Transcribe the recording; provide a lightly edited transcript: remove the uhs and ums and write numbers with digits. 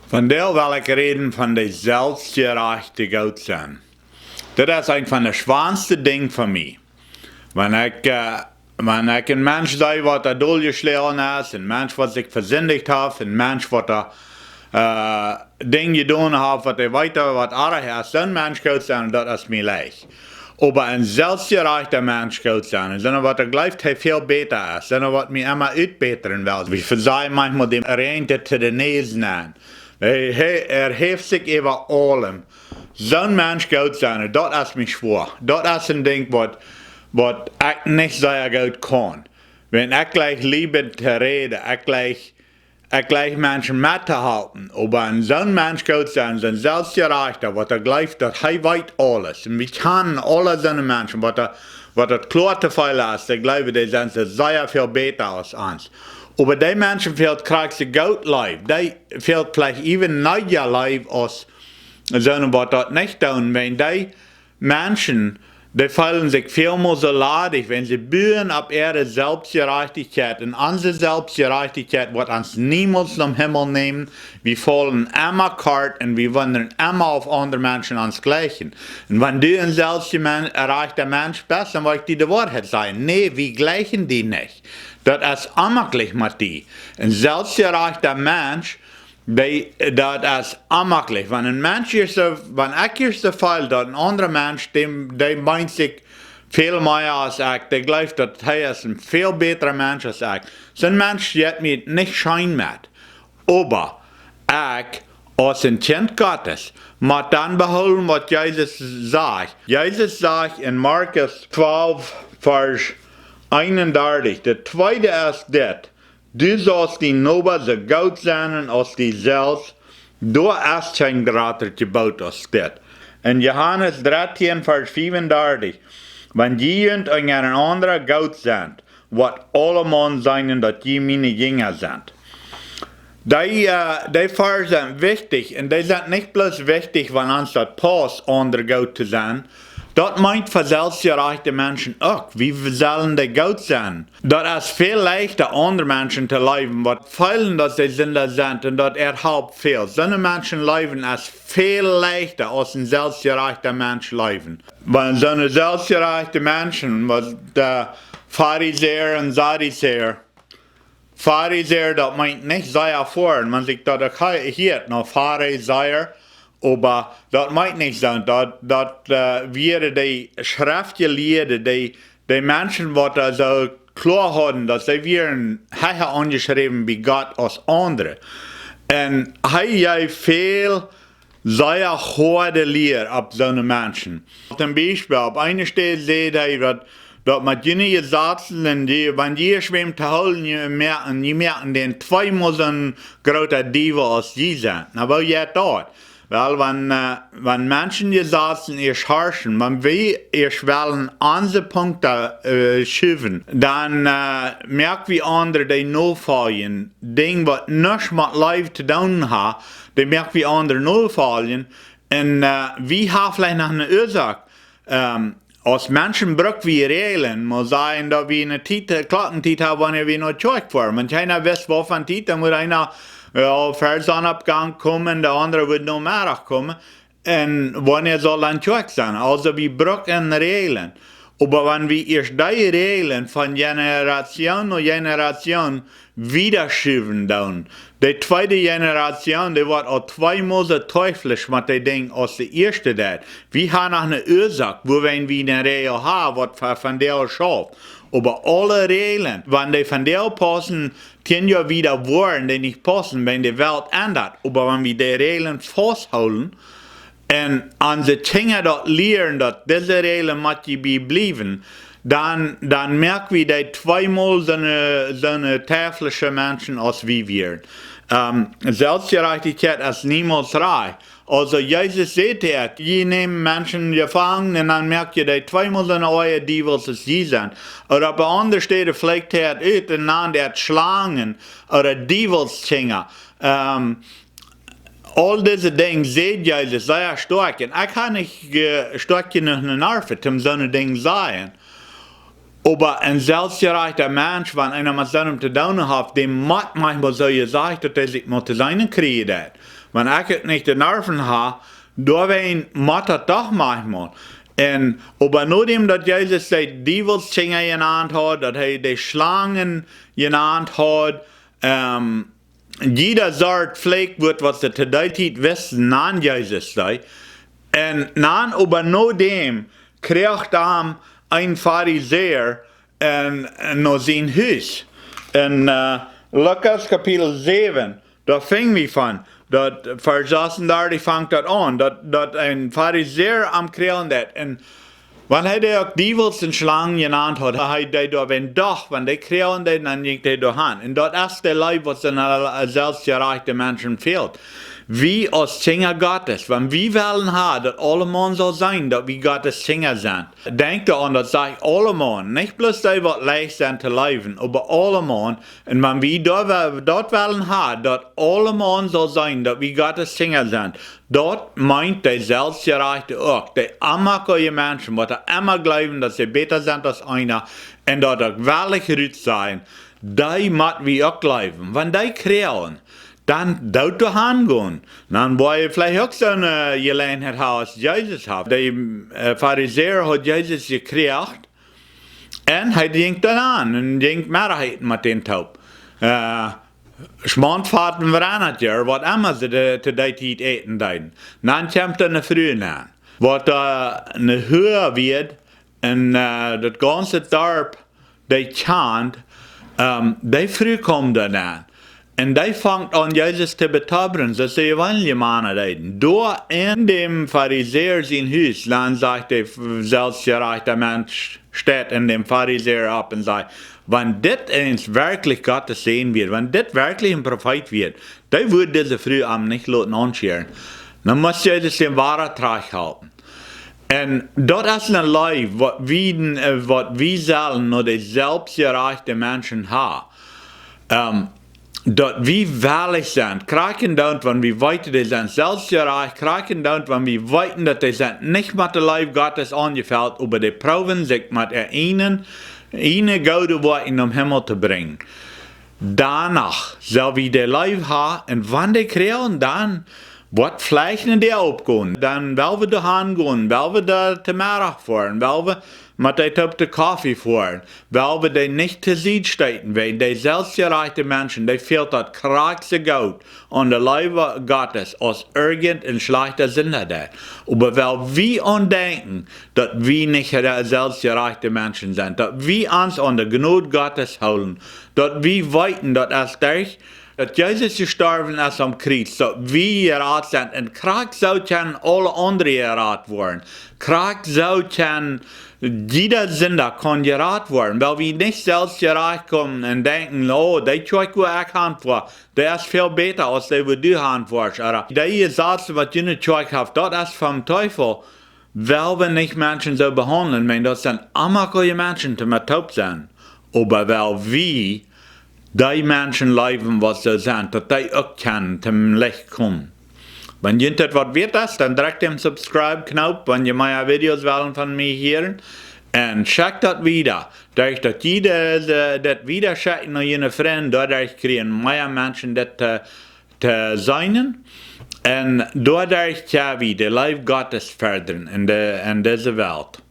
Vandaar wil ik reden van de Zelts Girachti goud zijn. Dat is een van de zwaarste dingen voor mij. Wanneer ik een mens zie wat er doorgeslagen is, een mens wat zich verzindigd heeft, een mens wat er dingen gedaan heeft wat hij weet wat erg is, zo'n mens goud zijn, dat is mij leeg. Aber een zelfgerechter mens goud zijn, sondern wat er gleicht, hij veel beter is, sondern wat mij immer uitbeteren wil. We verzeihen manchmal dem Rente te de nezen aan. Heeft zich over allem. Zo'n mens goud zijn, dat is mij schwor. Dat is een ding wat ik niet zeer goed kan. Wenn ik gleich liebe te reden, ik gleich mensen met te halten. Aber zo'n mens goud zijn, zo'n zelfgerechter, wat er gleich, dat hij weet alles. En we kennen alle zo'n mensen, wat het klaar te veel is, ik geloof, die zijn zeer veel beter als ons. Aber die mensen fehlt krijgen ze goud lief. Die fehlt vielleicht even neuer lief als zo'n wat dat niet doen. Wenn die mensen, die fühlen sich vielmal so ladig, wenn sie bühen ab ihre Selbstgerechtigkeit. Und unsere Selbstgerechtigkeit wird uns niemals zum Himmel nehmen. Wir fallen immer kalt und wir wandern immer auf andere Menschen ans Gleichen. Und wenn du ein selbstgerechter Mensch bist, dann wollte ich dir die Wahrheit sagen. Nee, wir gleichen die nicht. Das ist unmöglich mit dir. Ein selbstgerechter Mensch, dat is onmogelijk. Wanneer een mens eerst de feil dat een andere mens, die meint zich veel meer als ik, die gelooft dat hij is een veel betere mens als ik. Zo'n mens heeft mij niet schijn met. Aber ik, als een kind Gottes, moet dan behouden wat Jezus zegt. Jezus zegt in Markus 12, vers 31, de tweede is dit. Du sollst die Nober so gut sein als die selbst, du hast kein Grater gebaut als dit. In Johannes 13, vers 35, wenn jemand an einen anderen gut sind, wat alle Mann sein, dat die meine Jünger sind. Die Verse sind wichtig, und die sind nicht bloß wichtig, wenn uns das passt, andere gut zu sein. Dat meint für selbstgerechte Menschen auch. Wie sollen die gut sein? Das ist viel leichter, andere Menschen zu leben, was fehlen, dass sie Sünder sind und das erhaupt viel. So eine Menschen leben ist viel leichter, als ein selbstgerechter Mensch leben. Weil so eine selbstgerechte Menschen, was der Pharisäer und Sadduzäer, Pharisäer, das meint nicht sehr vor, man sagt, das hier noch Pharisäer, aber das meint nicht so, dass wir die Schriftgelehrten, die Menschen, die so klar haben, dass sie werden höher angeschrieben wie Gott als andere. Und er hat viel sehr harte Lehre auf so eine Menschen. Zum Beispiel, auf einer Stelle sagt er, dass mit jenen Sätzen, wenn die schwimmen zu holen, die merken den zweimal so ein großer Diebe als die sind. Aber jetzt dort. Weil wenn Menschen gesetzen erst herrschen, wenn wir erst wollen unsere Punkte schieben, dann merken wir andere, die nachfallen. Dinge, die nichts mit Leben zu tun haben, die merken wir andere nachfallen. Und wir haben vielleicht noch eine Ursache. Als Menschen brauchen wir Regeln, muss sagen, dass wir eine Klockenzeit haben, wenn wir noch zurückfahren. Wenn keiner weiß, wovon Zeit, dann muss einer für Sonnabgang kommen, der andere wird noch mehr kommen. Und wann soll dann zurück sein? Also wir brauchen Regeln. Aber wenn wir erst die Regeln von Generation zu Generation wiederschieben, dann, die zweite Generation, die wird auch zweimal so teuflisch mit den Dingen als die erste. Wir haben noch eine Ursache, wo wir eine Regel haben, was von der schafft. Aber alle Regeln, wenn die von der passen, können ja wieder Worte, die nicht passen, wenn die Welt ändert. Aber wenn wir die Regeln festhalten und unsere Kinder dort lernen, dass diese Regeln mit bleiben, dann merken wir, dass zweimal so eine teuflische Menschen als wir. Selbstgerechtigkeit ist niemals reich. Also Jesus sagt, je nehmen Menschen gefangen und dann merkt ihr, dass zweimal so eine neue Diebels als sie sind. Oder bei anderen Städten fliegt er uit und dann der Schlangen oder Dievelskinder. All diese Dinge sieht Jesus sehr stark. Und ich kann nicht stark genug eine Nerven, um so eine Dinge zu sagen. Aber ein selbstgerechter Mensch, wenn einer mit seinem zu tun hat, dem macht manchmal so gesagt, dass er sich mit seinen kriegen hat. Wenn ich nicht die Nerven habe, da macht er doch manchmal. Und, aber nur dem, dass Jesus die Teufelsfinger genannt hat, dass er die Schlangen genannt hat, jeder Sort Fleck wird, was er zu der Zeit wissen, an Jesus sei. Und dann, aber nur dem, kriegt er ein Pharisäer nach sein Haus. In Lukas Kapitel 7, da fing wir von, dat Vers 36 fängt das an, dat ein Pharisäer am Krillen dat. Und wenn er auch Dievels und Schlangen genannt hat, hat er da, wenn die krillen dat, dann ging er da hin. Und das ist der Leib, was in selbstgerechten Menschen fehlt. Wie als Kinder Gottes, wenn wir wollen haben, dass alle Mann soll sein, dass wir Gottes Kinder sind. Denkt daran, dass sage ich alle Mann, nicht bloß die, was leicht sind zu leben, aber alle Mann. Und wenn wir dort wollen haben, dass alle Mann soll sein, dass wir Gottes Kinder sind, dort meint der Selbstgerechte auch, die immer Menschen, die immer glauben, dass sie besser sind als einer, und dort auch wirklich gut sein, die müssen wir auch glauben. Wenn die kriegen, dann dort hingehen. Dann wollen vielleicht auch so eine Gelegenheit haben, als Jesus hat. Der Pharisäer hat Jesus gekriegt und er ging dann an und ging Mehrheiten mit den Taub. Schmandfahrten verandert ja, was immer sie zu der Zeit eten deuten. Dann kommt eine Früh an. Was da eine Höhe wird und das ganze Dorf, die kennt, die Früh kommt dann an. Und die fängt an, Jesus zu betabern, so sie wollen die Männer reden. Da in dem Pharisäer sein Haus, dann sagt der selbstgerechte Mensch, steht in dem Pharisäer ab und sagt, wenn das eins wirklich Gottes sehen wird, wenn das wirklich ein Prophet wird, der würde diese Früh am nicht lassen anscheren. Dann muss Jesus den wahren Trag halten. Und das ist ein Leib, was wir sollen nur die selbstgerechten Menschen haben. Dat wir wahrlich sind, kraken dann, wenn wir weiter die sind selbstgerecht, kraken dann, wenn wir weiten, dass die sind nicht mit dem Leib Gottes angefällt, aber die proben sich mit eine gute Worte in den Himmel zu bringen. Danach soll wir den Leib haben, und wenn die kriegen, dann wird vielleicht in die aufgehen. Dann wollen wir da hingehen, wollen wir da zu Mittag fahren, wollen wir mit der Taube Kaffee fahren, weil wir die nicht zu Sied stecken, weil die selbstgerechten Menschen, die fehlt das kragste Geld an der Leib Gottes aus irgendein schlechter Sünde da. Aber weil wir andenken, dass wir nicht selbstgerechte Menschen sind, dass wir uns an der Gnade Gottes holen, dass wir weiten, dass erst durch, dass Jesus gestorben ist am Kreuz, dass wir gerat sind, und krag so können alle anderen gerat werden. Krag so können jeder Sünder kann gerat werden, weil wir nicht selbst gerat kommen und denken, oh, der Zeug, wo ich hand war, der ist viel besser, als der, wo du hand warst. Oder der Satz, was du nicht Zeug hast, das ist vom Teufel, weil wir nicht Menschen so behandeln, wenn das sind immer Menschen, die mit taub sind. Aber weil wir die Menschen leben, was sie sind, dass die auch können, zum Licht kommen. Wenn jemand etwas wird, dann drückt den Subscribe-Knopf, wenn ihr meine Videos wollen von mir hören. Und checkt das wieder. Dadurch, dass jeder das wieder checkt nach ihren Freunden, dadurch kriegen mehr Menschen das zu sein. Und dadurch können wir das Leib Gottes fördern in dieser Welt.